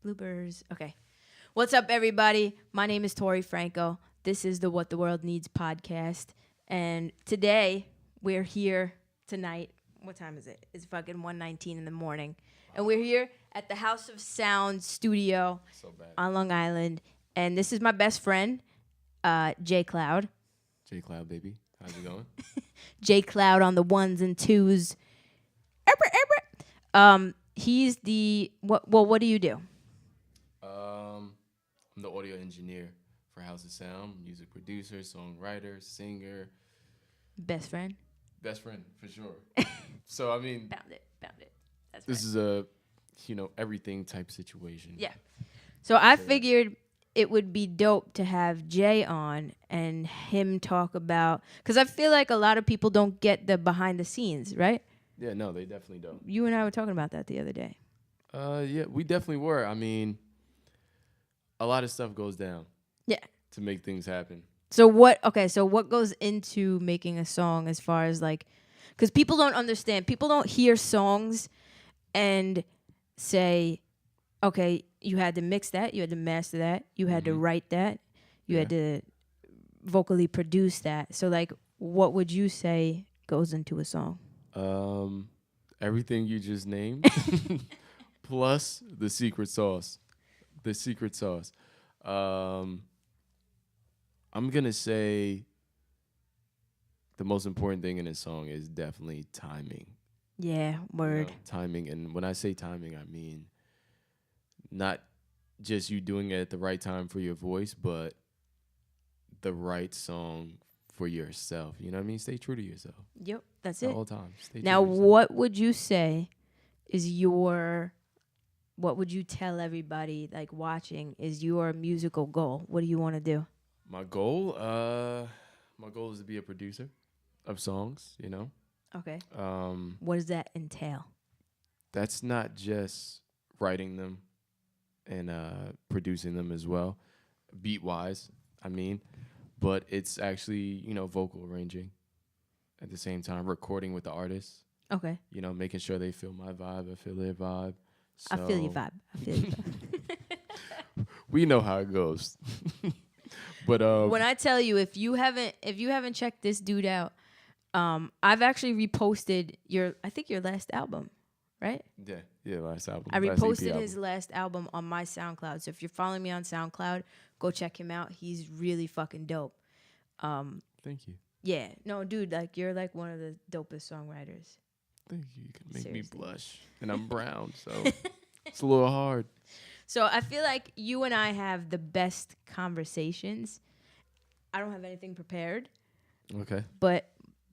Bloopers. Okay. What's up, everybody? My name is Tori Franco. This is the What the World Needs podcast. And today, we're here tonight. What time is it? It's fucking 1:19 in the morning. And we're here at the House of Sound studio on Long Island. And this is my best friend, Jay Cloud. J Cloud, baby. How's it going? Jay Cloud on the ones and twos. He's the what do you do? I'm the audio engineer for House of Sound, music producer, songwriter, singer. Best friend. Best friend, for sure. So, I mean, Found it. That's this is a, everything type situation. Yeah. So I figured it would be dope to have Jay on and him talk about, because I feel like a lot of people don't get the behind the scenes, right? Yeah, no, they definitely don't. You and I were talking about that the other day. Yeah, we definitely were. I mean, a lot of stuff goes down. Yeah. To make things happen. So what goes into making a song as far as like, because people don't understand, people don't hear songs and say, okay, you had to mix that, you had to master that, you had to write that, you had to vocally produce that. So like, what would you say goes into a song? Everything you just named, plus the secret sauce. The secret sauce. I'm gonna say the most important thing in a song is definitely timing. Yeah, word. Timing, and when I say timing, I mean not just you doing it at the right time for your voice, but the right song for yourself. You know what I mean? Stay true to yourself. Yep, that's At it. all times. Stay Now, true to yourself. what would you say is what would you tell everybody like watching is your musical goal? What do you want to do? My goal is to be a producer of songs, Okay. Um, What does that entail? that's not just writing them and producing them as well, beat wise, but it's actually, vocal arranging at the same time, recording with the artists, Okay. making sure they feel my vibe, I feel their vibe. I feel your So vibe. we know how it goes. But When I tell you, if you haven't checked this dude out, I've actually reposted your last album, right? yeah, last album. I last EP reposted album. his last album on my SoundCloud. So if you're following me on SoundCloud, go check him out. He's really fucking dope. Thank you. Yeah. No, dude, like you're like one of the dopest songwriters. Thank you. You can make Seriously. me blush. And I'm brown, so it's a little hard. So I feel like you and I have the best conversations. I don't have anything prepared, Okay. but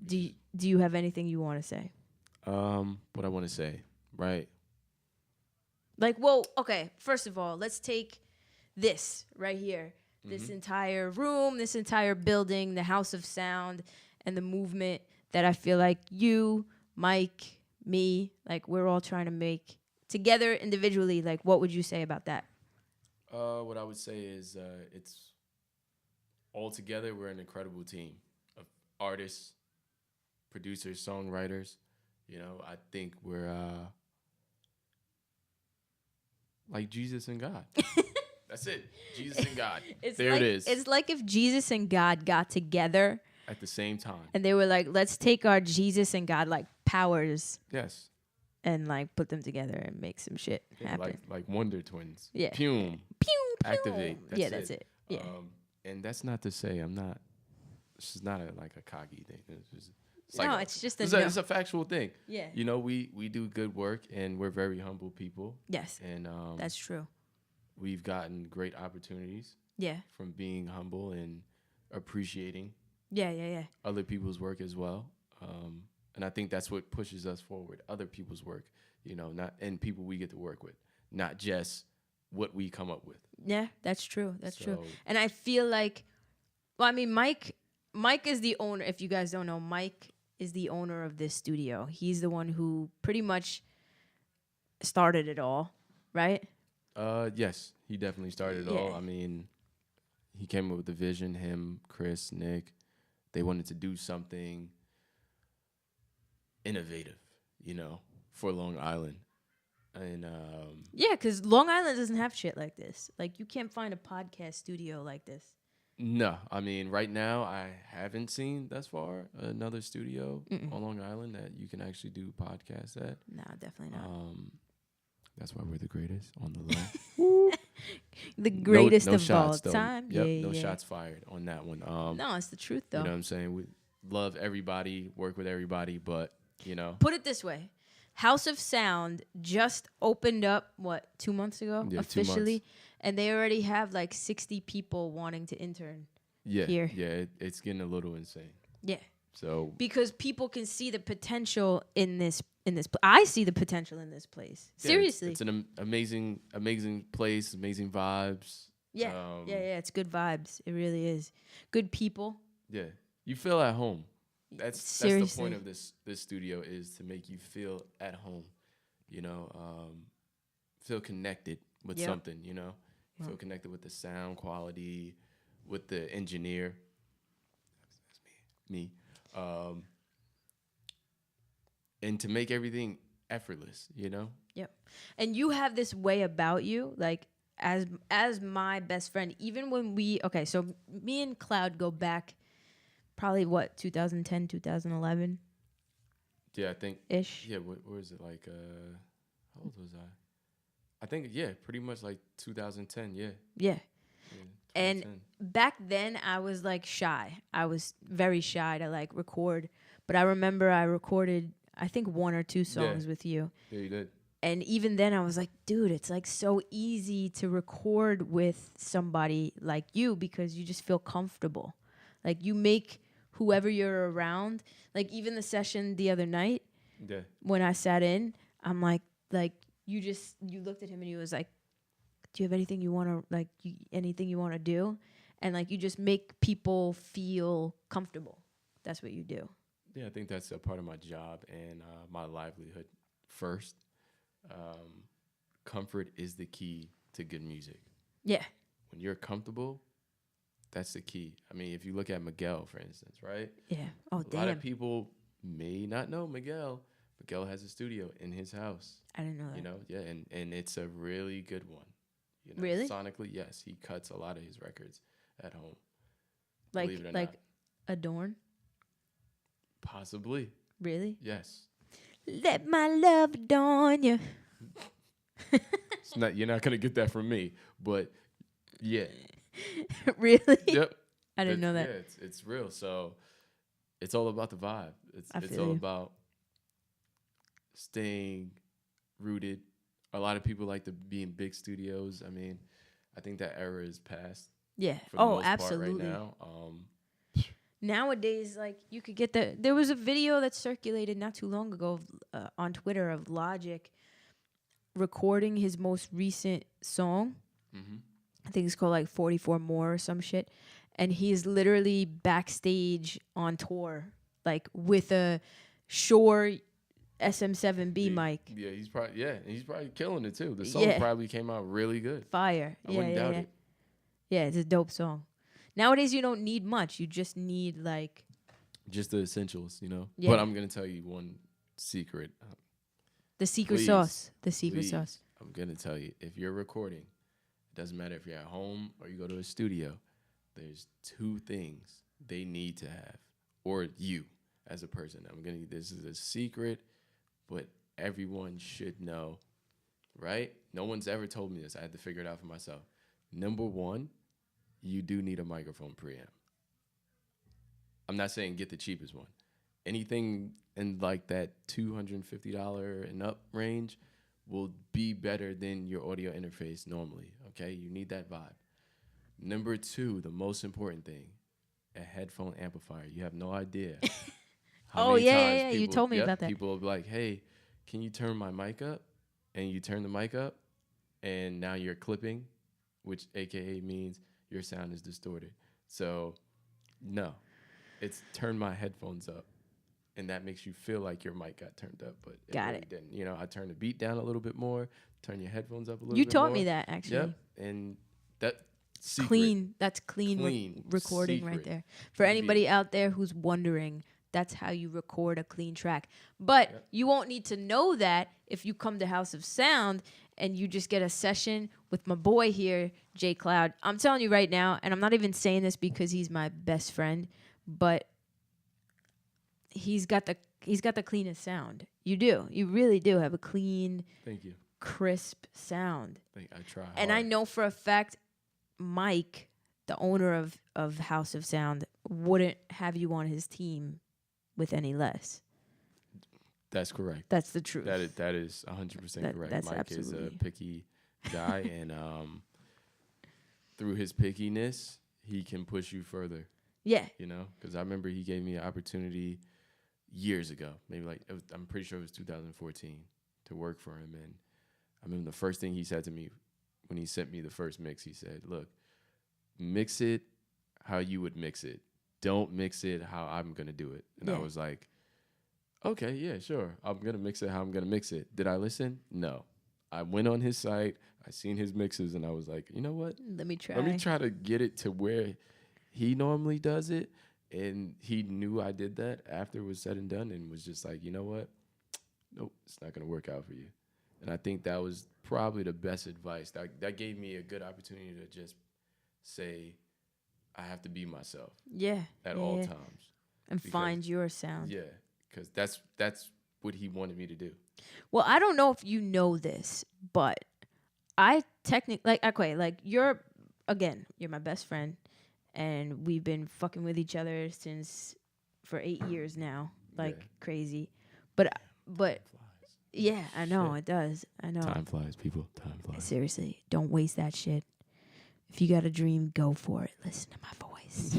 do you have anything you want to say? What I want to say, right? Like, well, okay, first of all, let's take this right here. This entire room, this entire building, the House of Sound, and the movement that I feel like you, Mike, me, like we're all trying to make together individually. Like, what would you say about that? What I would say is it's all together, we're an incredible team of artists, producers, songwriters. I think we're like Jesus and God. That's it. Jesus and God. It is. It's like if Jesus and God got together At the same time. and they were like, let's take our Jesus and God like powers Yes. and like put them together and make some shit happen. Like Wonder Twins. Yeah. Pume. Pew, pew. Activate. That's it. Yeah. And that's not to say I'm not. This is not like a cocky thing. It's just a it's a factual thing. Yeah. We do good work and we're very humble people. Yes. And That's true. we've gotten great opportunities Yeah. from being humble and appreciating Yeah. other people's work as well. And I think that's what pushes us forward. Other people's work, and people we get to work with, not just what we come up with. Yeah, that's true. That's true. So- And I feel like, Mike is the owner. If you guys don't know, Mike is the owner of this studio. He's the one who pretty much started it all, right? Yes, he definitely started it all. He came up with the vision, him, Chris, Nick. They wanted to do something innovative, for Long Island. And Yeah, because Long Island doesn't have shit like this. Like, you can't find a podcast studio like this. no, I mean, right now I haven't seen thus far another studio on Long Island that you can actually do podcasts at. Nah, definitely not. That's why we're the greatest on the low. The greatest no of all shots, though. time. Yep, Yeah, no yeah. shots fired on that one. No, it's the truth, though. You know what I'm saying? We love everybody, work with everybody, but, you know. Put it this way. House of Sound just opened up, 2 months ago? Yeah, 2 officially. months. And they already have like 60 people wanting to intern Yeah, here. yeah, it's getting a little insane. Yeah. So Because people can see the potential in this I see the potential in this place. yeah, Seriously. it's an amazing place, amazing vibes. Yeah. Yeah, it's good vibes. It really is. Good people. Yeah, you feel at home. That's the Seriously. point of this studio, is to make you feel at home. You know, feel connected with Yep. something. You know, feel connected with the sound quality, with the engineer. That's me. And to make everything effortless. You know. Yep. And you have this way about you, like as my best friend, even when so me and Cloud go back probably 2010, 2011 Yeah, I think. ish. Yeah, where is it? Like, how old was I? I think, yeah, pretty much like 2010. Yeah. Yeah. Yeah, And 2010. back then I was like shy. I was very shy to like record, but I remember I recorded I think 1 or 2 songs with you. Yeah, you did. And even then I was like, dude, it's like so easy to record with somebody like you because you just feel comfortable. Like you make whoever you're around, like even the session the other night Yeah. when I sat in, I'm like you looked at him and he was like, do you have anything you want to like anything you want to do? And like you just make people feel comfortable. That's what you do. Yeah, I think that's a part of my job and my livelihood first. Comfort is the key to good music. Yeah. When you're comfortable, that's the key. I mean, if you look at Miguel, for instance, right? Yeah. Oh, A damn. lot of people may not know Miguel. Miguel has a studio in his house. I didn't know that. You know, yeah, and it's a really good one. You know, Really? Sonically, yes, he cuts a lot of his records at home. Like believe it or like not. Adorn? Possibly, Really? yes. Let my love adorn you. It's not, you're not gonna get that from me, but yeah, Really? yep. I didn't know that. Yeah, it's real. So it's all about the vibe. I It's feel all you. about staying rooted. A lot of people like to be in big studios. I mean, I think that era is past. Yeah. For the Oh, most absolutely. Part right now. Nowadays, like you could get there was a video that circulated not too long ago on Twitter of Logic recording his most recent song. Mm-hmm. I think it's called like 44 More or some shit. And he's literally backstage on tour, like with a Shure SM7B mic. Yeah, he's probably killing it too. The song Yeah. probably came out really good. Fire. I wouldn't doubt yeah. it. Yeah, it's a dope song. Nowadays, you don't need much. You just need like Just the essentials, you know. Yeah. But I'm gonna tell you one secret. the secret Please. sauce. The secret Please, sauce. I'm gonna tell you, if you're recording, it doesn't matter if you're at home or you go to a studio, there's 2 things they need to have, or you as a person. This is a secret, but everyone should know, right? No one's ever told me this. I had to figure it out for myself. Number 1, you do need a microphone preamp. I'm not saying get the cheapest one. Anything in like that $250 and up range will be better than your audio interface normally, okay? You need that vibe. Number 2, the most important thing, a headphone amplifier. You have no idea how Oh, many yeah, times yeah, you told me about that. People will be like, hey, can you turn my mic up? And you turn the mic up, and now you're clipping, which AKA means your sound is distorted. So, no, it's turn my headphones up, and that makes you feel like your mic got turned up, but Got really it. didn't. You know, I turn the beat down a little bit more, turn your headphones up a little You bit more. taught me that actually. Yep, and that secret. Clean. That's clean Clean recording right secret. there. For You be- anybody out there who's wondering, That's how you record a clean track. But Yep. you won't need to know that if you come to House of Sound and you just get a session with my boy here, Jay Cloud. I'm telling you right now, and I'm not even saying this because he's my best friend, but he's got the cleanest sound. You do. You really do have a clean, Thank you. crisp sound. I try. And I hard. know for a fact Mike, the owner of House of Sound, wouldn't have you on his team with any less. That's correct. That's the truth. That is 100% correct. That's Mike is a absolutely. picky guy, and through his pickiness, he can push you further. Yeah. You know, because I remember he gave me an opportunity years ago, maybe I'm pretty sure it was 2014, to work for him. And I remember the first thing he said to me when he sent me the first mix, he said, "Look, mix it how you would mix it. Don't mix it how I'm gonna do it." And I Yeah. was like, "Okay, yeah, sure. I'm gonna mix it how I'm gonna mix it." Did I listen? No. I went on his site. I seen his mixes, and I was like, you know what? Let me try. Let me try to get it to where he normally does it. And he knew I did that after it was said and done, and was just like, you know what? Nope, it's not going to work out for you. And I think that was probably the best advice. That gave me a good opportunity to just say, I have to be myself Yeah. at yeah, all yeah. times. And because- find your sound. Yeah, because that's what he wanted me to do. Well, I don't know if you know this, but I technically you're my best friend, and we've been fucking with each other for 8 years now, like Yeah. crazy. But Flies. yeah, I know Shit. it does. I know. Time flies, people. Time flies. Seriously, don't waste that shit. If you got a dream, go for it. Listen to my voice.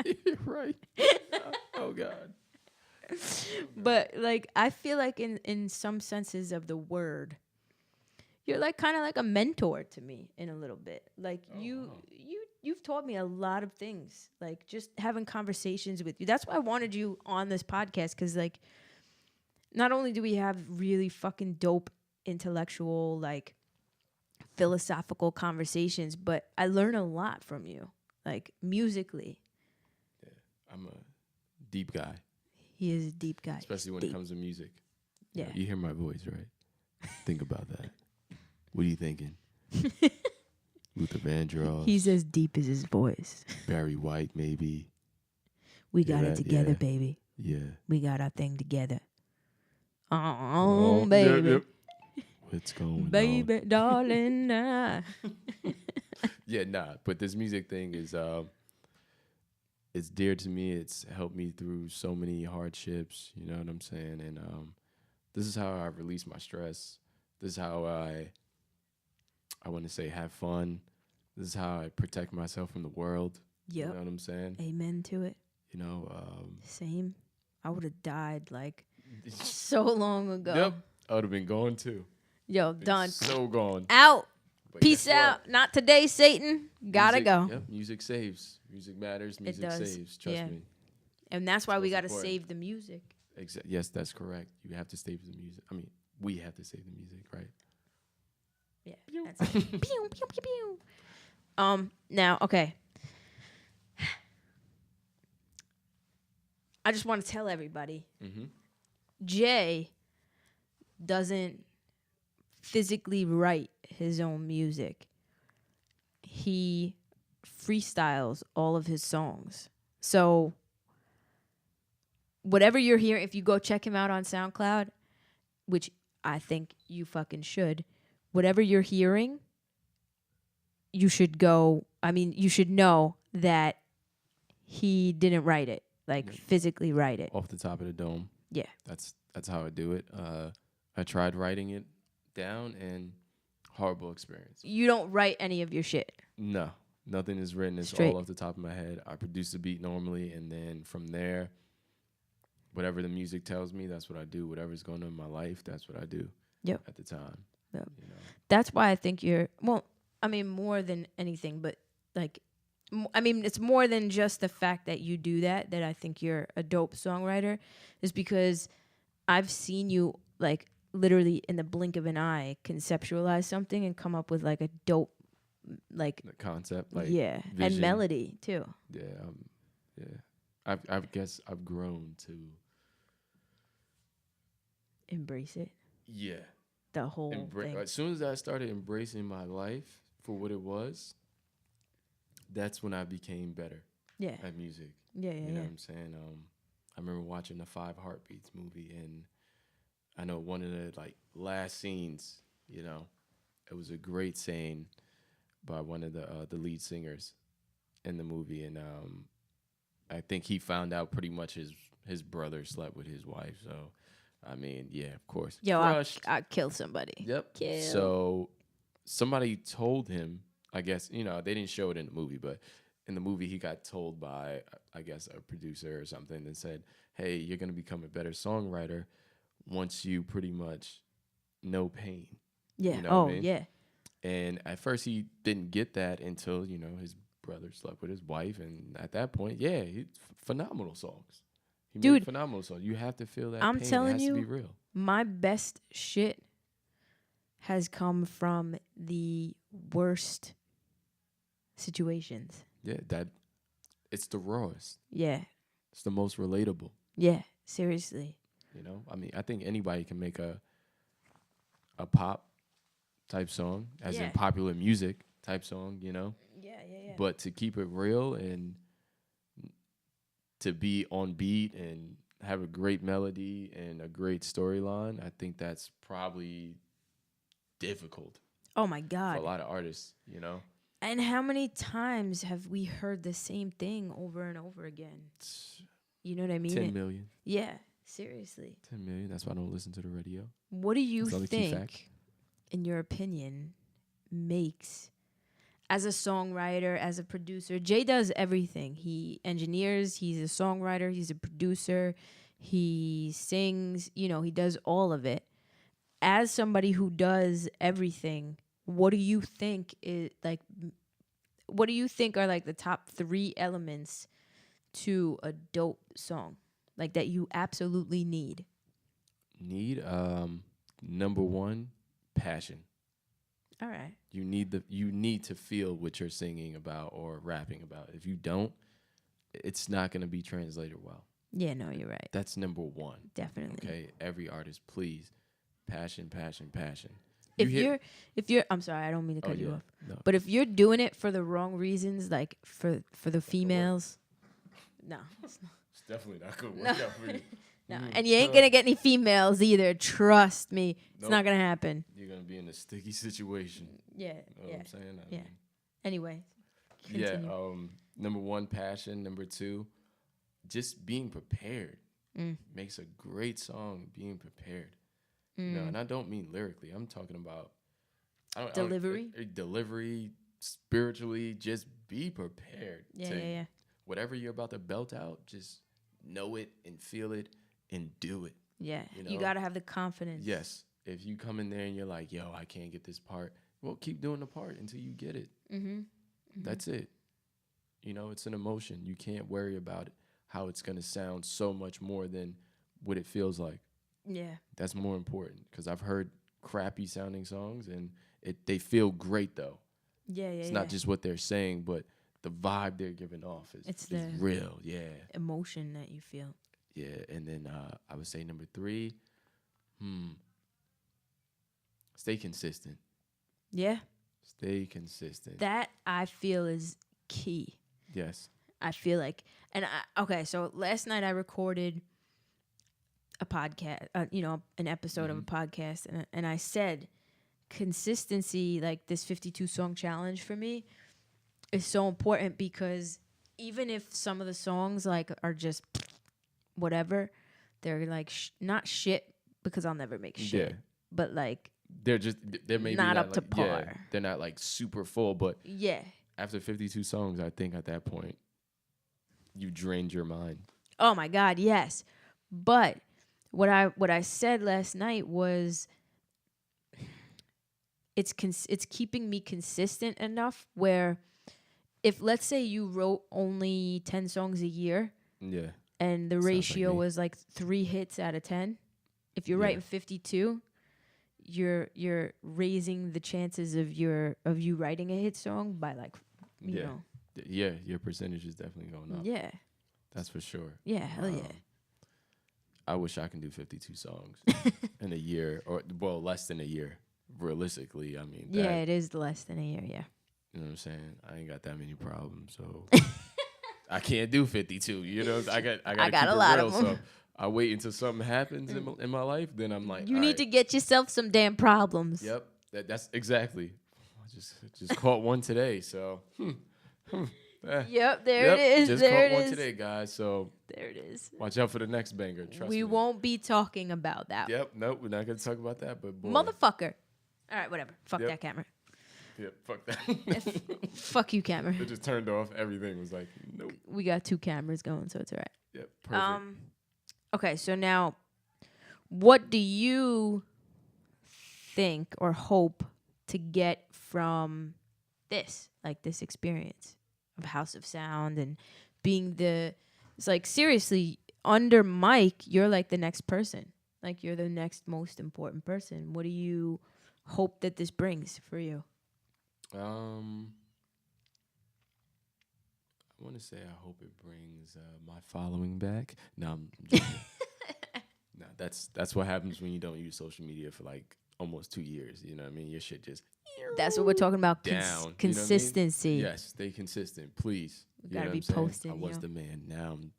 You're right. Oh, God. But like I feel like in some senses of the word, you're like kind of like a mentor to me in a little bit. Like Oh, wow. you've taught me a lot of things. Like just having conversations with you. That's why I wanted you on this podcast, cuz like not only do we have really fucking dope intellectual like philosophical conversations, but I learn a lot from you. Like musically. I'm a deep guy, He is a deep guy. especially when Deep. it comes to music. Yeah. You hear my voice, right? Think about that. What are you thinking? Luther Vandross, He's as deep as his voice. Barry White, maybe. We Hear got it that? together, Yeah. baby. Yeah. We got our thing together. Oh, Baby. yep, yep. What's going on? Baby, darling. Yeah, nah. But this music thing is it's dear to me. It's helped me through so many hardships. You know what I'm saying? And this is how I release my stress. This is how I want to say have fun. This is how I protect myself from the world. You Yep. know what I'm saying? Amen to it. You know. Same. I would have died like so long ago. Yep. I would have been gone too. Yo, Been done. So gone. Out. But Peace guess what? out. Not today, Satan. Gotta Music- go. Yep. Music saves. Music matters. Music does. saves. Trust Yeah. me. And that's why we Most gotta important. save the music. Yes, that's correct. You have to save the music. I mean, we have to save the music, right? Yeah. That's it. Pew, pew, pew, pew. Now, okay. I just want to tell everybody, Mm-hmm. Jay doesn't physically write his own music. He freestyles all of his songs. So whatever you're hearing, if you go check him out on SoundCloud, which I think you fucking should, whatever you're hearing, you should know that he didn't write it, like Yeah. physically write it. Off the top of the dome. Yeah. That's how I do it. I tried writing it down, and horrible experience. You don't write any of your shit. No, nothing is written. It's Straight. all off the top of my head. I produce the beat normally, and then from there, whatever the music tells me, that's what I do. Whatever's going on in my life, that's what I do. Yep. At the time. Yep. You know. That's why I think more than anything, but like, it's more than just the fact that you do that I think you're a dope songwriter, is because I've seen you like literally in the blink of an eye conceptualize something and come up with like a dope, like, The concept, like yeah, and vision. melody too. Yeah. I guess I've grown to Embrace it. yeah. The whole thing. As soon as I started embracing my life for what it was, that's when I became better Yeah. at music. Yeah, yeah, You know yeah. what I'm saying? I remember watching the Five Heartbeats movie, and I know one of the like last scenes. You know, it was a great saying by one of the lead singers in the movie, and I think he found out pretty much his brother slept with his wife. So, I mean, yeah, of course, Yo, crushed. I kill somebody. Yep. Kill. So somebody told him, I guess, they didn't show it in the movie, but in the movie he got told by, I guess, a producer or something and said, hey, you're going to become a better songwriter once you pretty much know pain. Yeah. You know what I Oh, mean? yeah. And at first he didn't get that until, his brother slept with his wife. And at that point, yeah, phenomenal songs. He Dude, made phenomenal songs. You have to feel that I'm pain. telling It has you, to be real. my best shit has come from the worst situations. Yeah, it's the rawest. Yeah. It's the most relatable. Yeah. Seriously. I mean, I think anybody can make a pop type song, as Yeah. in popular music type song, Yeah, yeah, yeah. But to keep it real and to be on beat and have a great melody and a great storyline, I think that's probably difficult Oh my for God. a lot of artists, And how many times have we heard the same thing over and over again? You know what I mean? 10 million. Yeah, seriously. 10 million. That's why I don't listen to the radio. What do you That's another key fact. think, in your opinion, makes, as a songwriter, as a producer? Jay does everything. He engineers, he's a songwriter, he's a producer, he sings, he does all of it. As somebody who does everything, what do you think are like the top 3 elements to a dope song, like that you absolutely need? Number 1, passion. All right. You need to feel what you're singing about or rapping about. If you don't, it's not going to be translated well. Yeah, no, you're right. That's number 1. Definitely. Okay, every artist, please, passion, passion, passion. If you're I'm sorry, I don't mean to cut you off. No. But if you're doing it for the wrong reasons, like for the females, no. It's definitely not going to No. work out for you. No. And you ain't going to get any females either. Trust me. It's Nope. not going to happen. You're going to be in a sticky situation. Yeah. You know what Yeah. I'm saying? I Yeah. mean, Anyway. yeah. Continue. Number 1, passion. Number 2, just being prepared Mm. makes a great song. Being prepared, and I don't mean lyrically. I'm talking about Delivery? Delivery, spiritually. Just be prepared. Yeah, yeah, yeah. Whatever you're about to belt out, just know it and feel it and do it. Yeah. You You know? got to have the confidence. Yes. If you come in there and you're like, yo, I can't get this part, well, keep doing the part until you get it. Mm-hmm. That's it. It's an emotion. You can't worry about it, how it's going to sound so much more than what it feels like. Yeah. That's more important because I've heard crappy sounding songs and they feel great though. Yeah, yeah, It's not just what they're saying, but the vibe they're giving off is real. Yeah. emotion that you feel. Yeah. And then I would say number 3, stay consistent. Yeah. Stay consistent. That I feel is key. Yes. I feel like, so last night I recorded a podcast, an episode of a podcast, and I said consistency, like this 52 song challenge for me, is so important because even if some of the songs like are just whatever, they're like not shit because I'll never make shit, Yeah. but like They're maybe not up to like, par. Yeah, they're not like super full, but yeah. after 52 songs, I think at that point you drained your mind. Oh my God, yes. But what I said last night was it's keeping me consistent enough where if let's say you wrote only 10 songs a year Yeah. and the Sounds like ratio me. was like 3 hits out of 10, if you're Yeah. writing 52, you're raising the chances of you writing a hit song by like you Yeah. know. Yeah, your percentage is definitely going up. Yeah. That's for sure. Yeah, hell yeah. I wish I can do 52 songs in a year, or well, less than a year. Realistically, I mean, Yeah, it is less than a year. Yeah. you know what I'm saying? I ain't got that many problems, so I can't do 52. You know, I got I got keep a it lot real. of 'em. So I wait until something happens in my life, then I'm like, You all need right, to get yourself some damn problems. Yep, that's exactly. I just caught one today, so. Yep, there Yep, it is. just There caught it one is. today, guys. So There it is. watch out for the next banger. Trust We me. won't be talking about that. Yep, nope, we're not gonna talk about that. But boy, Motherfucker. All right, whatever. Fuck Yep. that camera. Yep, fuck that. Fuck you, camera. It just turned off. Everything was like, nope. We got 2 cameras going, so it's all right. Yep, perfect. Okay, so now, what do you think or hope to get from this, like this experience of House of Sound and being it's like seriously, under Mike, you're like the next person. Like you're the next most important person. What do you hope that this brings for you? I want to say I hope it brings my following back. No, I'm joking. No, that's what happens when you don't use social media for like almost 2 years. You know what I mean? Your shit just That's what we're talking about. down. You know what I mean? Consistency. Yes, stay consistent, please. You You gotta know be what I'm saying? posting, I you was know? the man. Now I'm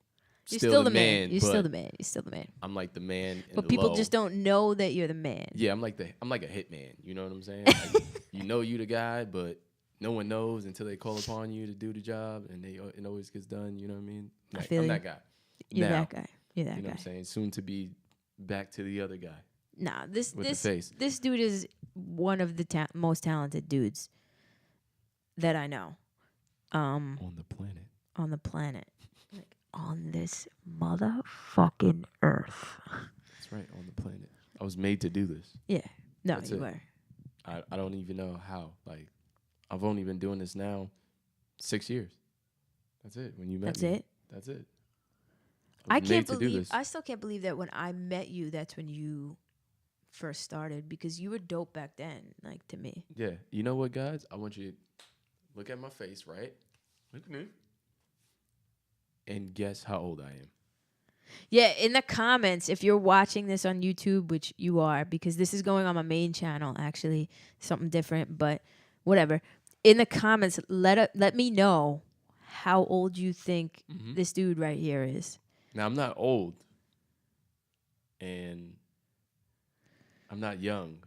You're still the man. You're but still the man. You're still the man. I'm like the man. In But the people low. just don't know that you're the man. Yeah, I'm like a hitman. You know what I'm saying? Like, you know you the guy, but no one knows until they call upon you to do the job, and it always gets done. You know what I mean? Like, feel I'm you. that guy. You're now, that guy. You're that You know guy. what I'm saying? Soon to be back to the other guy. Nah, this With the face. this dude is one of the most talented dudes that I know. On the planet. On the planet, like on this motherfucking earth. That's right, on the planet. I was made to do this. Yeah, no, That's you it. were. I don't even know how. Like, I've only been doing this now 6 years. That's it. When you met That's me. it. That's it. I was can't made to do believe. this. I still can't believe that when I met you, that's when you first started, because you were dope back then. Like to me. Yeah. You know what, guys? I want you to look at my face, right? Look at me. And guess how old I am. Yeah, in the comments, if you're watching this on YouTube, which you are, because this is going on my main channel, actually, something different, but whatever. In the comments, let me know how old you think this dude right here is. Now, I'm not old. And I'm not young.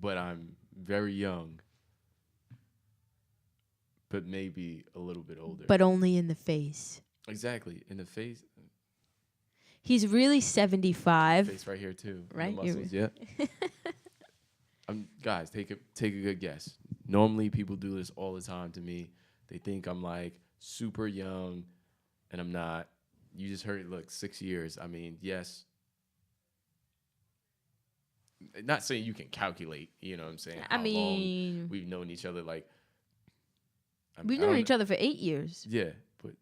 But I'm very young. But maybe a little bit older. But only in the face. Exactly. In the face. He's really 75. Face right here too. Right? The muscles, yeah. Guys, take a good guess. Normally people do this all the time to me. They think I'm like super young, and I'm not. You just heard, look, 6 years. I mean, yes. Not saying you can calculate, you know what I'm saying? I how mean, long we've known each other. Like, we've known each other for 8 years. Yeah, but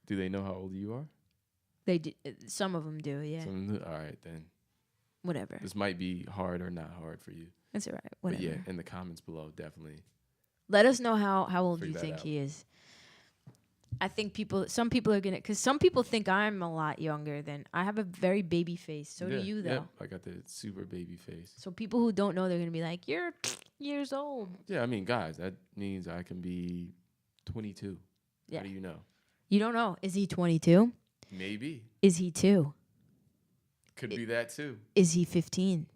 do they know how old you are? They do. Some of them do, yeah. All right, then. Whatever. This might be hard or not hard for you. That's all right. Whatever. But yeah, in the comments below, definitely. Let us know how old Figure you that think out. he is. I think some people are gonna, because some people think I'm a lot younger than, I have a very baby face. So do you, though. Yeah, I got the super baby face. So people who don't know, they're gonna be like, "You're years old." Yeah, I mean, guys, that means I can be 22. Yeah. How do you know? You don't know. Is he 22? Maybe. Is he 2? Could be that too. Is he 15?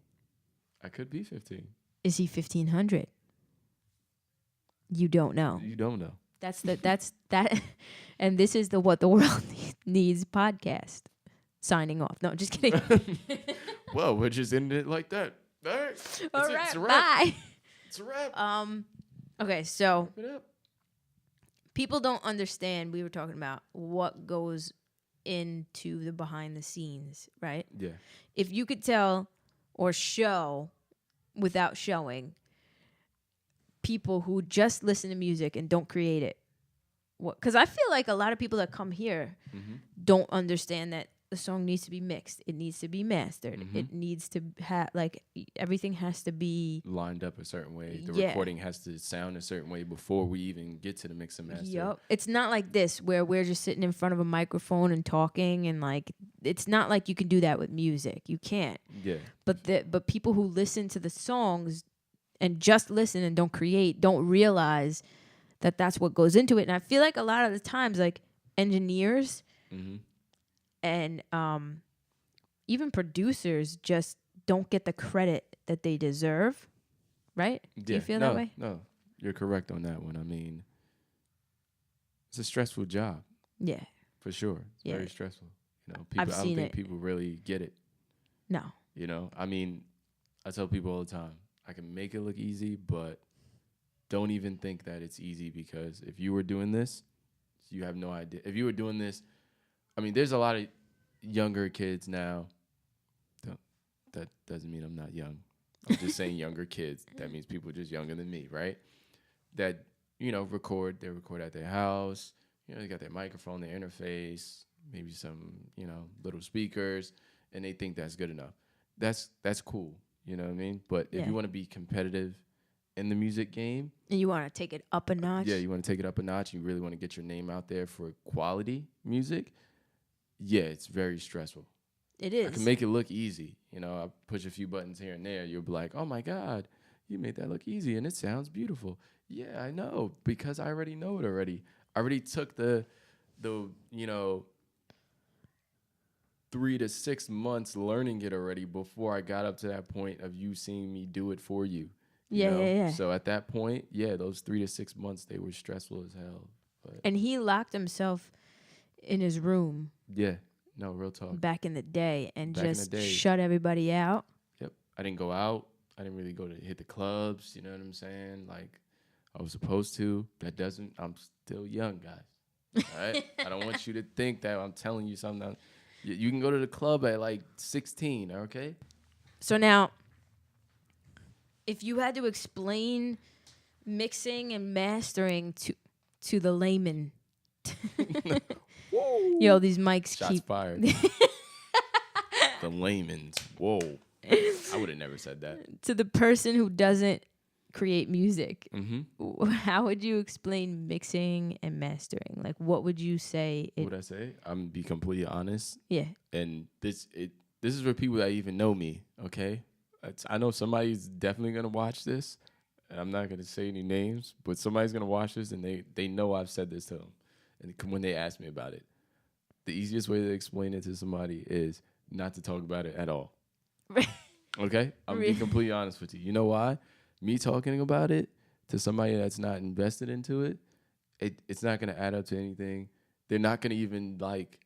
I could be 15. Is he 1500? You don't know. You don't know. That's that. And this is the What the World Needs podcast. Signing off. No, just kidding. Well, we're just ending it like that. All right. That's All it. right. It's a wrap. Bye. It's a wrap. Okay, so Wrap it up. people don't understand. We were talking about what goes into the behind the scenes, right? Yeah. If you could tell or show without showing people who just listen to music and don't create it, because I feel like a lot of people that come here don't understand that the song needs to be mixed. It needs to be mastered. Mhm. It needs to have like everything has to be. Lined up a certain way. The Yeah. recording has to sound a certain way before we even get to the mix and master. Yup. It's not like this where we're just sitting in front of a microphone and talking and like it's not like you can do that with music. You can't. Yeah. But people who listen to the songs and just listen and don't create don't realize that that's what goes into it. And I feel like a lot of the times like engineers Mm-hmm. and even producers just don't get the credit that they deserve, right? Do you feel that way? No, you're correct on that one. I mean, it's a stressful job Yeah. for sure. It's Yeah. very stressful. You know, people. I've I don't seen think it. people really get it. No. You know, I mean, I tell people all the time, I can make it look easy, but don't even think that it's easy because if you were doing this, you have no idea. If you were doing this, I mean, there's a lot of younger kids now. That doesn't mean I'm not young. I'm just saying younger kids. That means people just younger than me, right? That, you know, record. They record at their house. You know, they got their microphone, their interface, maybe some, you know, little speakers, and they think that's good enough. That's cool. You know what I mean? But if Yeah. you want to be competitive in the music game, And you want to take it up a notch? yeah, you want to take it up a notch. You really want to get your name out there for quality music. Yeah, it's very stressful. It I is. can make it look easy. You know, I push a few buttons here and there. You'll be like, oh my God, you made that look easy and it sounds beautiful. Yeah, I know, because I already know it already. I already took the you know, 3 to 6 months learning it already before I got up to that point of you seeing me do it for you. You Yeah, know? yeah. So at that point, yeah, those 3 to 6 months, they were stressful as hell. But And he locked himself in his room yeah, no, real talk. back in the day and Back in the just day. shut everybody out. Yep. I didn't go out. I didn't really go to hit the clubs. You know what I'm saying? Like I was supposed to. I'm still young, guys. All right. I don't want you to think that I'm telling you something. You can go to the club at like 16. Okay. So now, if you had to explain mixing and mastering to the layman, yo, these mics Shots keep fired. The layman's. Whoa. I would have never said that. to the person who doesn't create music. Mm-hmm. How would you explain mixing and mastering? Like, what would you say? What would I say? I'm gonna be completely honest. Yeah. And this is for people that even know me, okay? I know somebody's definitely gonna watch this, and I'm not gonna say any names, but somebody's gonna watch this, and they know I've said this to them, and when they ask me about it, the easiest way to explain it to somebody is not to talk about it at all. Okay, I'm being completely honest with you. You know why? Me talking about it to somebody that's not invested into it, it's not gonna add up to anything. They're not gonna even like.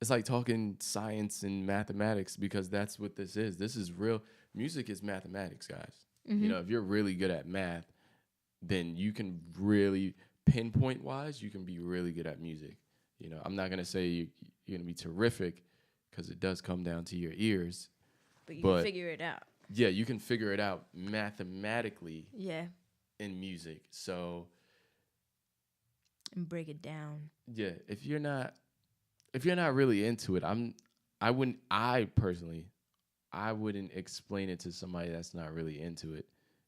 It's like talking science and mathematics because that's what this is. This is real. Music is mathematics, guys. Mm-hmm. You know, if you're really good at math, then you can really pinpoint wise, you can be really good at music. You know, I'm not going to say you're going to be terrific because it does come down to your ears. But you But- can figure it out. Yeah, you can figure it out mathematically Yeah. in music. So, And break it down. yeah, if you're not really into it, I personally wouldn't explain it to somebody that's not really into it.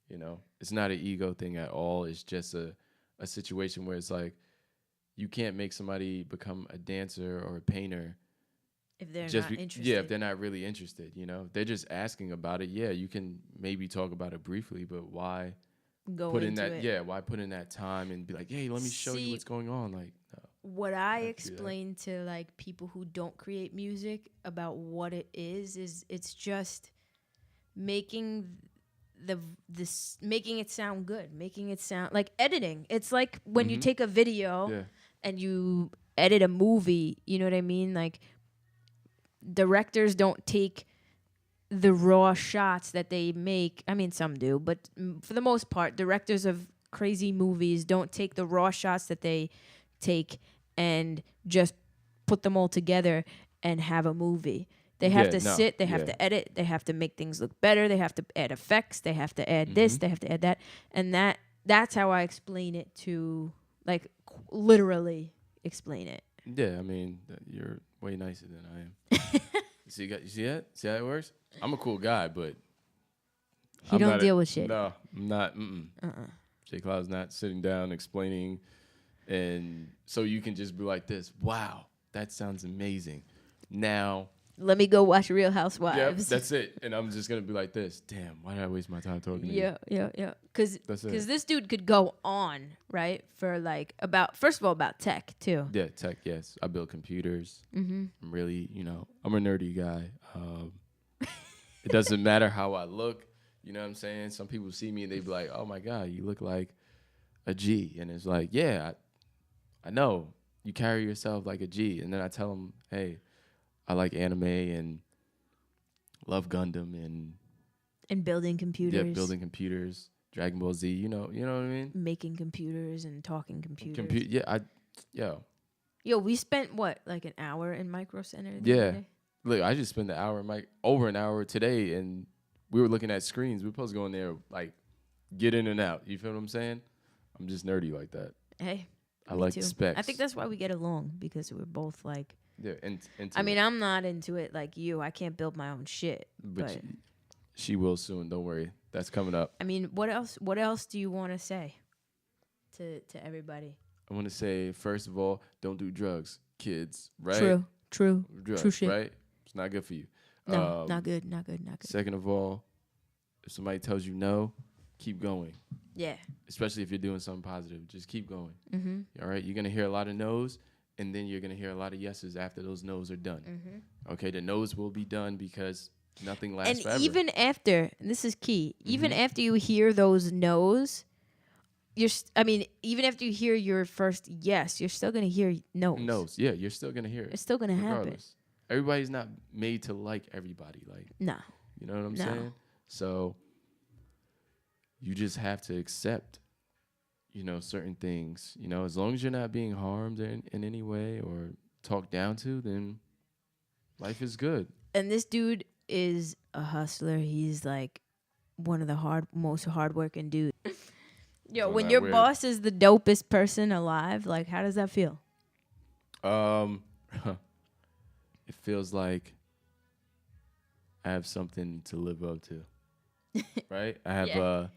You know, it's not an ego thing at all. It's just a situation where it's like you can't make somebody become a dancer or a painter If they're just not interested. yeah, if they're not really interested. You know, they're just asking about it. Yeah, you can maybe talk about it briefly, but why go put in into that? it. Yeah, why put in that time and be like, hey, let me show See, you what's going on? Like, no. What I do that. explain to like people who don't create music about what it is it's just making making it sound good, making it sound like editing. It's like when you Mhm. take a video Yeah, and you edit a movie, you know what I mean? Like directors don't take the raw shots that they make. I mean, some do, but for the most part, directors of crazy movies don't take the raw shots that they take and just put them all together and have a movie. They have Yeah, to no, sit, they have yeah. to edit, they have to make things look better, they have to add effects, they have to add this, Mhm. they have to add that. And that's how I explain it to like literally explain it. yeah. I mean, you're way nicer than I am. You see that? See how it works? I'm a cool guy, but He don't deal with shit. No, I'm not. J. Cloud's not sitting down explaining, and so you can just be like this. Wow, that sounds amazing. Now, let me go watch Real yeah, Housewives. that's it. And I'm just gonna be like this. Damn, why did I waste my time talking to you? Yeah. Because That's it. this dude could go on, right, for like first of all, about tech too. Yeah, tech. Yes, I build computers. I'm really, I'm a nerdy guy. It doesn't matter how I look. You know what I'm saying? Some people see me and they be like, "Oh my God, you look like a G," and it's like, yeah, I know you carry yourself like a G. And then I tell them, hey, I like anime and love Gundam And building computers. yeah, building computers, Dragon Ball Z. You know what I mean? Making computers and talking computers. Yo, we spent what, like an hour in Micro Center? the Yeah. other day? Look, I just spent over an hour today, and we were looking at screens. We were supposed to go in there, like, get in and out. You feel what I'm saying? I'm just nerdy like that. Hey, I me like too. the specs. I think that's why we get along, because we're both like. Yeah, I mean, I'm not into it like you. I can't build my own shit. But she will soon. Don't worry. That's coming up. I mean, what else? What else do you want to say to everybody? I want to say, first of all, don't do drugs, kids. Right? True. Drugs, True shit. right? It's not good for you. No, not good. Second of all, if somebody tells you no, keep going. Yeah. Especially if you're doing something positive, just keep going. Mm-hmm. All right? You're gonna hear a lot of no's, and then you're gonna hear a lot of yeses after those no's are done. Mm-hmm. Okay, the no's will be done because nothing lasts And forever. even after, and this is key, even after you hear those no's, even after you hear your first yes, you're still gonna hear no's. Yeah, you're still gonna hear it. It's still gonna happen. Regardless. Everybody's not made to like everybody. Like, No. you know what I'm No. saying? So you just have to accept, certain things. As long as you're not being harmed in any way or talked down to, then life is good. And this dude is a hustler. He's like one of the most hardworking dudes. Yo, when your boss is the dopest person alive, like, how does that feel? It feels like I have something to live up to, right? I have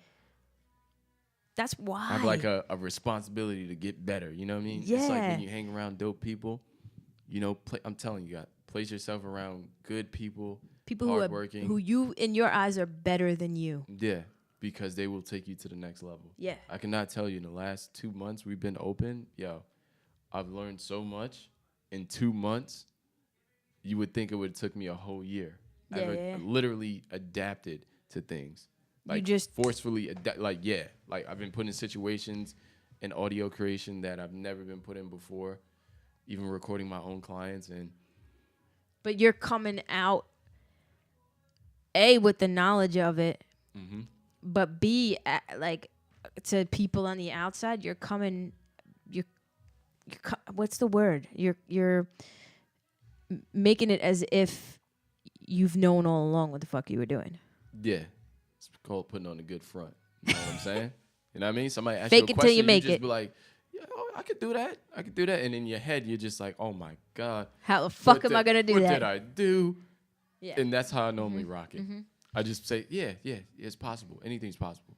That's why. I have like a responsibility to get better. You know what I mean? Yeah. It's like when you hang around dope people, I'm telling you, place yourself around good people, hardworking, who you in your eyes are better than you. Yeah, because they will take you to the next level. Yeah. I cannot tell you, in the last 2 months we've been open, I've learned so much in 2 months. You would think it would have took me a whole year. I've literally adapted to things. Like, you just forcefully like I've been put in situations in audio creation that I've never been put in before, even recording my own clients. But you're coming out A, with the knowledge of it, but B, like, to people on the outside, you're what's the word? You're making it as if you've known all along what the fuck you were doing. Yeah. It's called putting on a good front. You know what I'm saying? You know what I mean? Somebody asks Fake you a it question, till you make just it. be like, yeah, I could do that. I could do that. And in your head, you're just like, oh my God. How the fuck am I going to do what that? What did I do? Yeah. And that's how I normally rock it. I just say, yeah, it's possible. Anything's possible.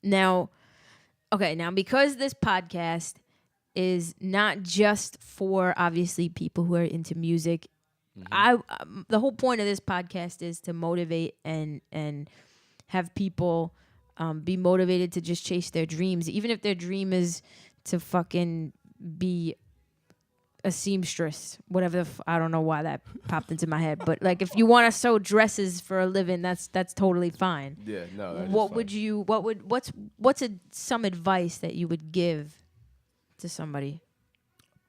Now, because this podcast is not just for, obviously, people who are into music, the whole point of this podcast is to motivate and have people be motivated to just chase their dreams, even if their dream is to fucking be a seamstress, whatever. I don't know why that popped into my head, but like, if you want to sew dresses for a living, that's totally fine. Yeah, no. That What is would fine. you? What's some advice that you would give to somebody?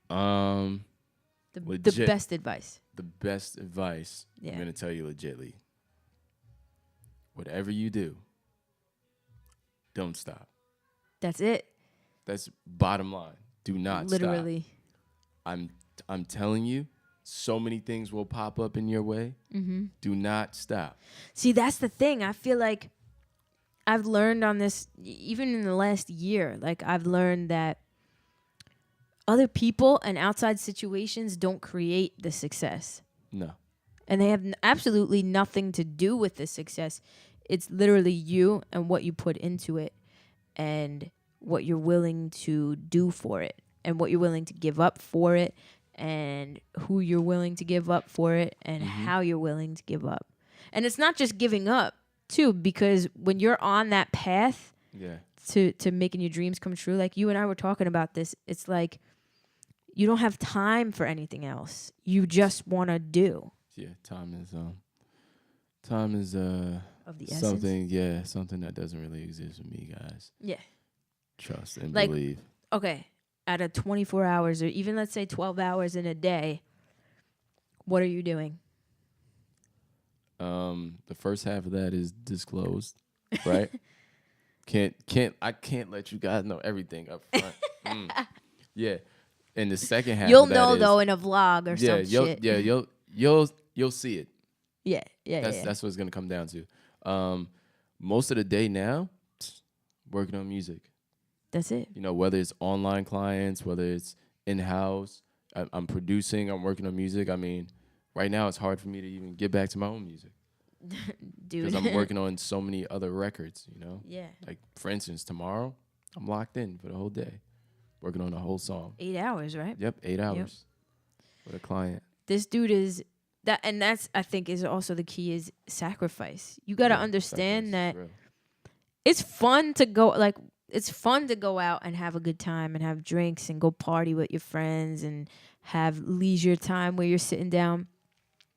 The best advice. The best advice. Yeah. I'm gonna tell you legitly. Whatever you do, don't stop. That's it. That's bottom line. Do not stop. Literally. I'm telling you, so many things will pop up in your way. Do not stop. See, that's the thing. I feel like I've learned on this, even in the last year, like, I've learned that other people and outside situations don't create the success. No. And they have absolutely nothing to do with the success. It's literally you and what you put into it and what you're willing to do for it and what you're willing to give up for it and who you're willing to give up for it and how you're willing to give up. And it's not just giving up, too, because when you're on that path to making your dreams come true, like you and I were talking about this, it's like you don't have time for anything else. You just want to do. Yeah, time is Of the essence. something that doesn't really exist with me, guys. Yeah. Trust and Like, believe. Okay, out of 24 hours or even let's say 12 hours in a day, what are you doing? The first half of that is disclosed, right? I can't let you guys know everything up front. Yeah. And the second half You'll of that know is, though in a vlog or some shit. You'll see it. Yeah. That's what it's gonna come down to. Most of the day now, working on music. That's it. You know, whether it's online clients, whether it's in-house, I'm producing, I'm working on music. I mean, right now it's hard for me to even get back to my own music. Dude. Because I'm working on so many other records, you know? Yeah. Like, for instance, tomorrow, I'm locked in for the whole day, working on a whole song. 8 hours, right? Yep, 8 hours with a client. This dude is that, and that's I think is also the key is sacrifice. You got to understand that it's fun to go out and have a good time and have drinks and go party with your friends and have leisure time where you're sitting down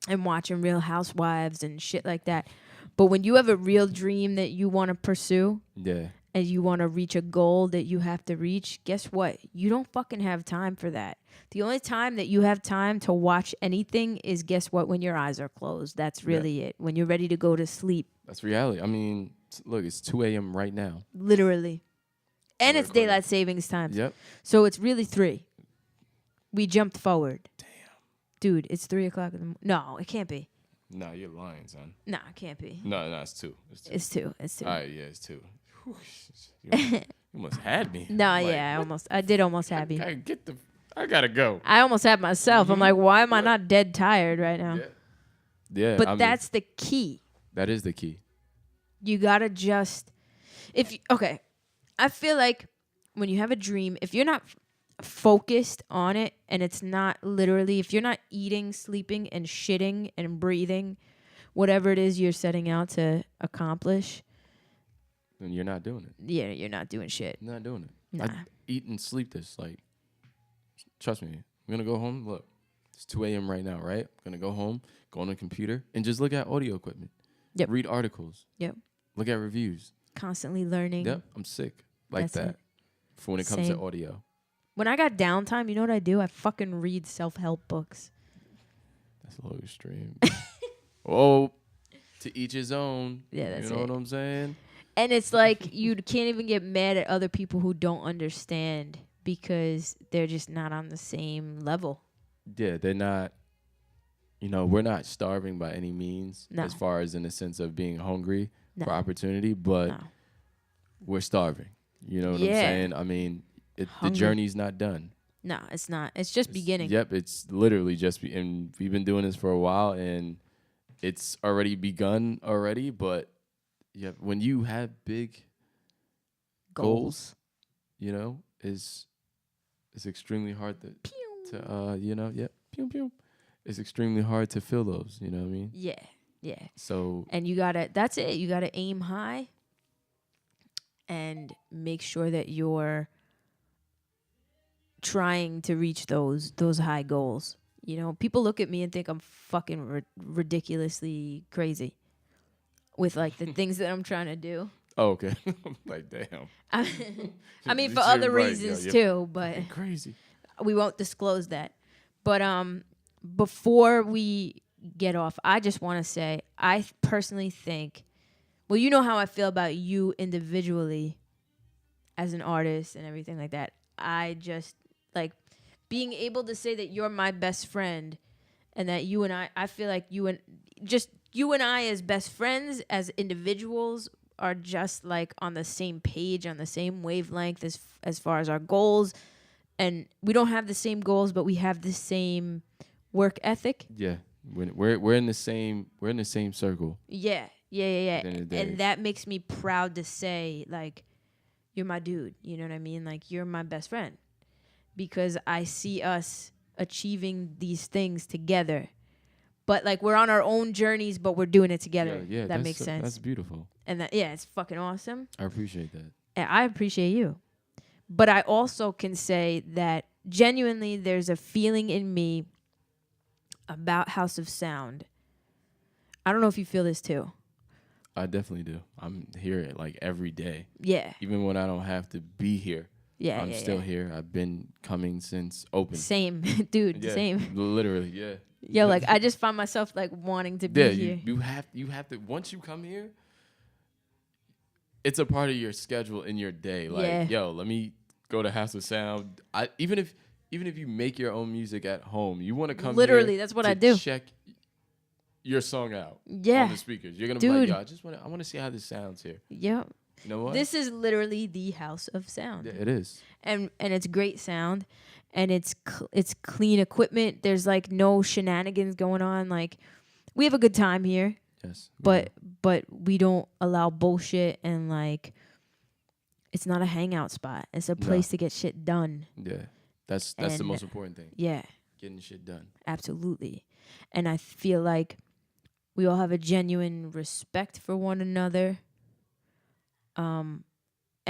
and watching Real Housewives and shit like that. But when you have a real dream that you want to pursue, and you want to reach a goal that you have to reach, guess what? You don't fucking have time for that. The only time that you have time to watch anything is, guess what? When your eyes are closed. That's really it. When you're ready to go to sleep. That's reality. I mean, look, it's 2 a.m. right now. Literally. And it's daylight savings time. Yep. So it's really 3. We jumped forward. Damn. Dude, it's 3 o'clock in the morning. No, it can't be. No, you're lying, son. No, it can't be. No, it's 2. It's 2. It's 2. All right, yeah, it's 2. You almost had me. No, like, yeah, I did almost have you. I gotta go. I almost had myself. I'm like, why am I not dead tired right now? Yeah. But that's the key. That is the key. You gotta just, I feel like when you have a dream, if you're not focused on it and it's not literally, if you're not eating, sleeping, and shitting and breathing, whatever it is you're setting out to accomplish, then you're not doing it. Yeah, you're not doing shit. You're not doing it. Nah. I eat and sleep this. Like, trust me. I'm gonna go home. Look, it's 2 a.m. right now, right? I'm gonna go home, go on the computer, and just look at audio equipment. Yep. Read articles. Yep. Look at reviews. Constantly learning. Yep. I'm sick like That's that. it. For when it comes Same. to audio. When I got downtime, you know what I do? I fucking read self-help books. That's a little extreme. Oh, to each his own. Yeah, that's You know it. what I'm saying? And it's like you can't even get mad at other people who don't understand because they're just not on the same level. Yeah, they're not. You know, we're not starving by any means No. as far as in the sense of being hungry No. for opportunity, but No. we're starving. You know what I'm Yeah. saying? I mean, the Hungry. journey's not done. No, it's not. It's just beginning. Yep, it's literally just and we've been doing this for a while, and it's already begun already. But yeah, when you have big goals, you know, it's extremely hard to pew pew. It's extremely hard to fill those. You know what I mean? Yeah. So And that's it. You gotta aim high and make sure that you're trying to reach those high goals. You know, people look at me and think I'm fucking ridiculously crazy with like the things that I'm trying to do. oh, okay, like damn. I mean, for You're other right, reasons yo, too, but crazy. we won't disclose that. But before we get off, I just want to say I personally think, well, you know how I feel about you individually as an artist and everything like that. I just like being able to say that you're my best friend and that you and I feel like you and I as best friends, as individuals, are just like on the same page, on the same wavelength as far as our goals and we don't have the same goals, but we have the same work ethic. Yeah. We're in the same circle. Yeah. At the end of the day. And that makes me proud to say, like, you're my dude. You know what I mean? Like, you're my best friend. Because I see us achieving these things together. But, like, we're on our own journeys, but we're doing it together. Yeah, that makes sense. That's beautiful. And it's fucking awesome. I appreciate that. And I appreciate you. But I also can say that genuinely there's a feeling in me about House of Sound. I don't know if you feel this too. I definitely do. I'm here like every day. Yeah. Even when I don't have to be here. Yeah. I'm still here. I've been coming since open. Same. Dude, Yeah, same. Literally, yeah. Yo, like I just find myself like wanting to be here. You have to once you come here, it's a part of your schedule in your day. Like, yo, let me go to House of Sound. Even if you make your own music at home, you want to come Literally, here that's what to I do. Check your song out on the speakers. You're gonna be Dude. like, yo, I want to see how this sounds here. Yep. You know what? This is literally the House of Sound. Yeah, it is. And it's great sound, and it's clean equipment. There's like no shenanigans going on. Like, we have a good time here. Yes. But we don't allow bullshit, and like it's not a hangout spot. It's a place to get shit done. Yeah. That's the And most important thing. Yeah. Getting shit done. Absolutely. And I feel like we all have a genuine respect for one another. And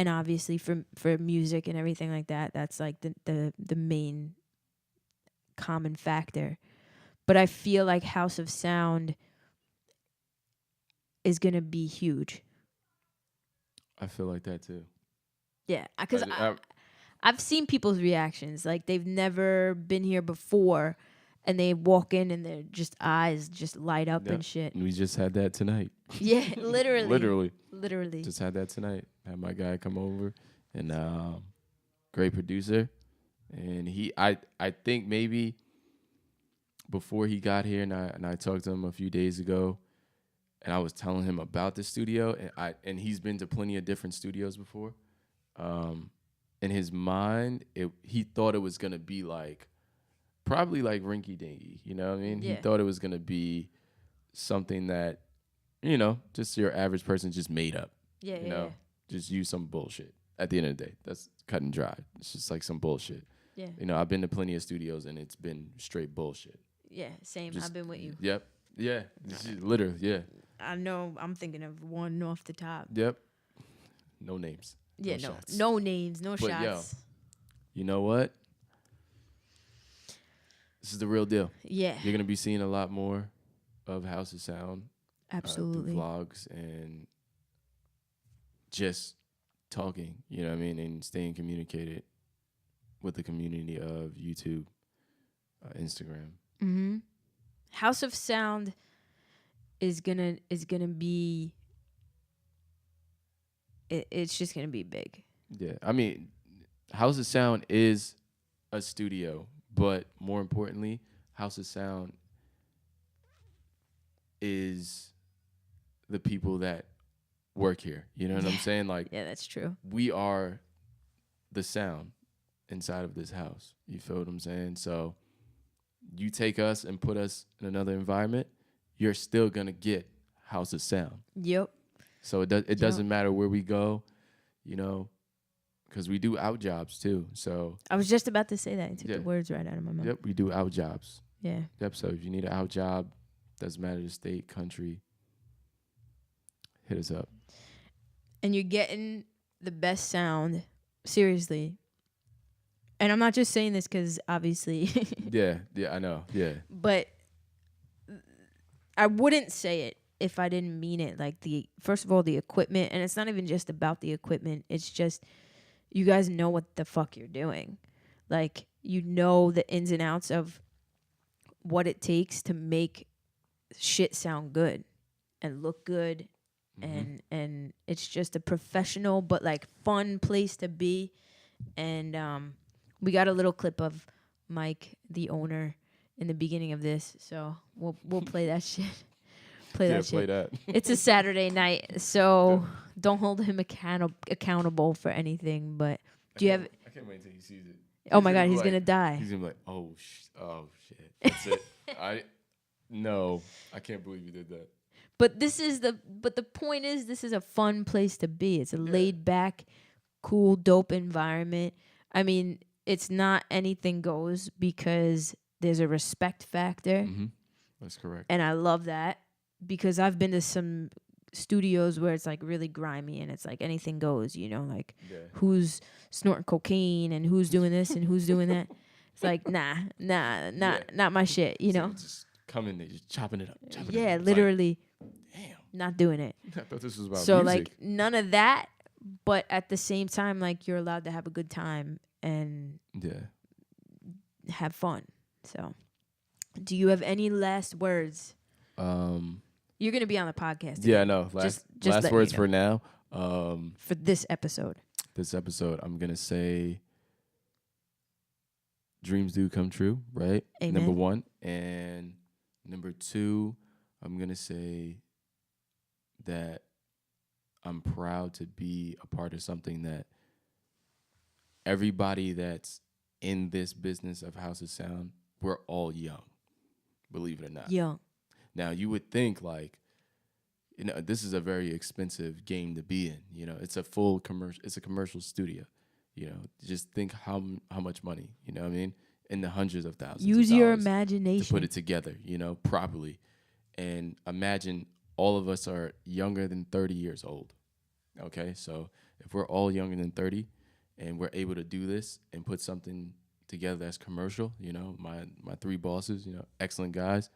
obviously for music and everything like that, that's like the main common factor. But I feel like House of Sound is going to be huge. I feel like that too. Yeah, because I've seen people's reactions. Like, they've never been here before, and they walk in and their just eyes just light up and shit. And we just had that tonight. Yeah, literally. Literally. Just had that tonight. Had my guy come over, and great producer. And I think maybe before he got here, and I talked to him a few days ago, and I was telling him about the studio, and he's been to plenty of different studios before. In his mind, he thought it was gonna be like probably like Rinky Dinky, you know what I mean? Yeah. He thought it was gonna be something that, you know, just your average person just made up. Yeah, you know, just use some bullshit. At the end of the day, that's cut and dry. It's just like some bullshit. Yeah. You know, I've been to plenty of studios and it's been straight bullshit. Yeah, same. Just, I've been with you. Yep. Yeah. Literally, yeah. I know. I'm thinking of one off the top. Yep. No names. Yeah, no shots. No names, no But shots. yo, you know what? This is the real deal. Yeah. You're gonna be seeing a lot more of House of Sound. Absolutely. Through vlogs and just talking, you know what I mean, and staying communicated with the community of YouTube, Instagram. Mm-hmm. House of Sound is gonna be. It's just gonna be big. Yeah, I mean, House of Sound is a studio, but more importantly, House of Sound is the people that work here. You know what I'm saying? Like, yeah, that's true. We are the sound inside of this house. You feel what I'm saying? So you take us and put us in another environment, you're still gonna get House of Sound. Yep. So it doesn't matter where we go, you know, because we do out jobs too. So I was just about to say that. You took the words right out of my mouth. Yep, we do out jobs. Yeah. Yep. So if you need an out job, doesn't matter the state, country, hit us up. And you're getting the best sound, seriously. And I'm not just saying this because obviously. Yeah, I know. Yeah. But I wouldn't say it if I didn't mean it. Like, first of all, the equipment, and it's not even just about the equipment. It's just you guys know what the fuck you're doing. Like, you know the ins and outs of what it takes to make shit sound good and look good. And it's just a professional but like fun place to be. And we got a little clip of Mike, the owner, in the beginning of this, so we'll play that shit. Play that. It's a Saturday night, so don't hold him accountable for anything. But do you have? I can't wait until he sees it. Oh my God, be he's like- gonna die. He's gonna be like, oh shit, that's it. I can't believe you did that. But the point is, this is a fun place to be. It's a laid back, cool, dope environment. I mean, it's not anything goes because there's a respect factor. Mm-hmm. That's correct. And I love that because I've been to some studios where it's like really grimy and it's like anything goes, like who's snorting cocaine and who's doing this and who's doing that. It's like, not my shit, Just come in there, just chopping it up. Yeah, literally damn. not doing it. I thought this was about So music. like none of that, but at the same time, like you're allowed to have a good time and have fun. So do you have any last words? You're gonna be on the podcast. Yeah, no. Last letting words you know. for now. For this episode. I'm gonna say dreams do come true, right? Amen. Number 1. And number 2, I'm gonna say that I'm proud to be a part of something that everybody that's in this business of House of Sound, we're all young, believe it or not. Young. Now, you would think, like, this is a very expensive game to be in. It's a full commercial. It's a commercial studio. Just think how much money, you know what I mean? In the hundreds of thousands Use of your dollars imagination. to put it together, properly. And imagine all of us are younger than 30 years old. Okay? So if we're all younger than 30 and we're able to do this and put something together that's commercial, my 3 bosses, excellent guys,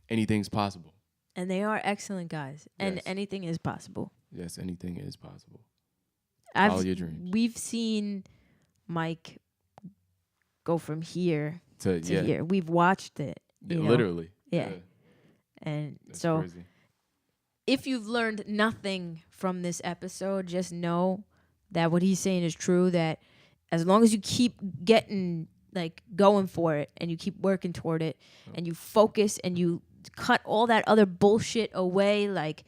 anything's possible. And they are excellent guys. And Yes. anything is possible. Yes, anything is possible. Follow your dreams. We've seen Mike go from here To to here. We've watched it. you know? literally. Yeah. And That's so crazy. if you've learned nothing from this episode, just know that what he's saying is true, that as long as you keep going for it and you keep working toward it and you focus and you cut all that other bullshit away, like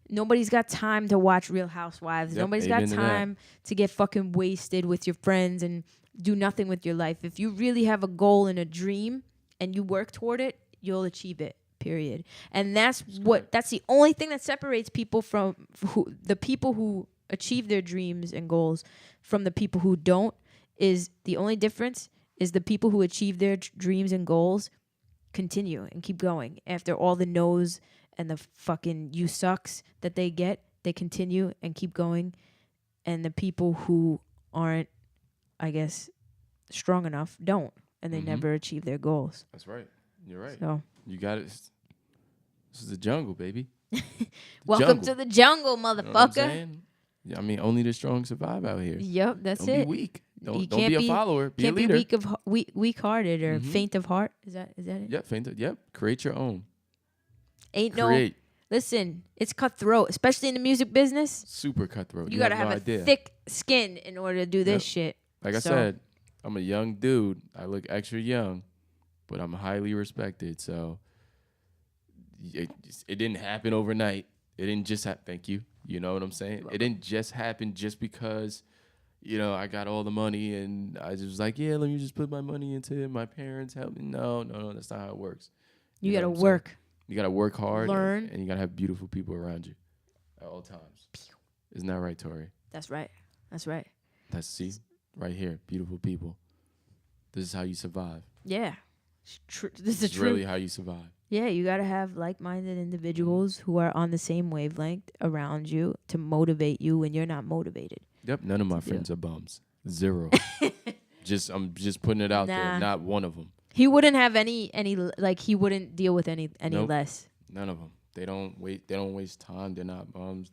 nobody's got time to watch Real Housewives. Yep, Nobody's got amen to that. time to get fucking wasted with your friends and do nothing with your life. If you really have a goal and a dream and you work toward it, you'll achieve it. Period. And that's the only thing that separates people from the people who achieve their dreams and goals from the people who don't. Is the only difference is the people who achieve their dreams and goals continue and keep going after all the no's and the fucking you sucks that they get. They continue and keep going, and the people who aren't, I guess, strong enough don't, and they never achieve their goals. That's right. You're right. So You got it. This is the jungle, baby. welcome to the jungle, You know what I'm motherfucker. saying? Yeah, I mean, only the strong survive out here. Yep, that's Don't it. be weak. You Don't can't be a be- follower. Be a Can't leader. be weak-hearted or Mhm. faint of heart. Is that it? Yep, Yep. Create your own. Ain't Create. Listen, it's cutthroat, especially in the music business. Super cutthroat. You gotta have have no a idea. thick skin in order to do this shit. Like I So- said, I'm a young dude. I look extra young, but I'm highly respected. So it didn't happen overnight. It didn't just happen. Thank you. You know what I'm saying? It didn't just happen just because, I got all the money and I just was like, yeah, let me just put my money into it. My parents helped me. No, that's not how it works. You know gotta what I'm saying? work. You gotta work hard, Learn. and you gotta have beautiful people around you at all times. Isn't that right, Tori? That's right. That's right. See, right here, beautiful people. This is how you survive. Yeah. This is It's true. really how you survive. Yeah, you gotta have like-minded individuals who are on the same wavelength around you to motivate you when you're not motivated. Yep, none of my friends are bums. 0. I'm just putting it out Nah. there. Not one of them. He wouldn't have any like he wouldn't deal with any Nope. less. None of them. They don't waste time. They're not bums.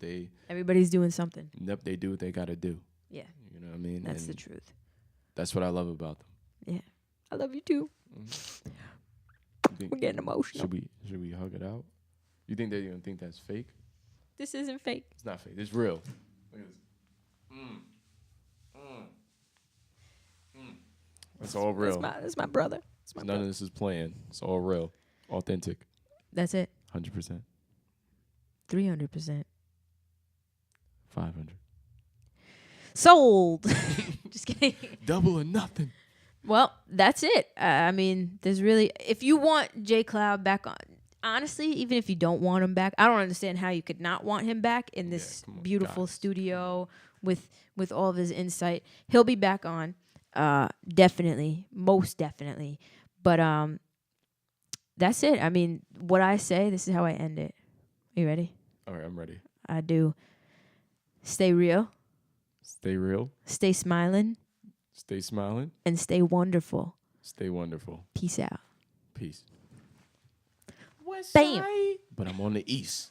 Everybody's doing something. They do what they gotta do. Yeah, You know what I mean? that's the And truth. that's what I love about them. Yeah, I love you too. You think- We're getting emotional. Should we hug it out? You think they're gonna think that's fake? This isn't fake. It's not fake. It's real. Look at this. It's all real. That's my brother. That's my None brother. of this is playing. It's all real. Authentic. That's it. 100%. 300%. 500. Sold. Just kidding. Double or nothing. Well, that's it. I mean, there's really, if you want Jay Cloud back on, honestly, even if you don't want him back, I don't understand how you could not want him back in this come on, beautiful guys. studio with all of his insight. He'll be back on, definitely, most definitely. But that's it. I mean, what I say, this is how I end it. You ready? All right, I'm ready. I do. Stay real, Stay real. stay smiling, Stay smiling. and stay wonderful. Stay wonderful. Peace out. Peace. Bam. But I'm on the east.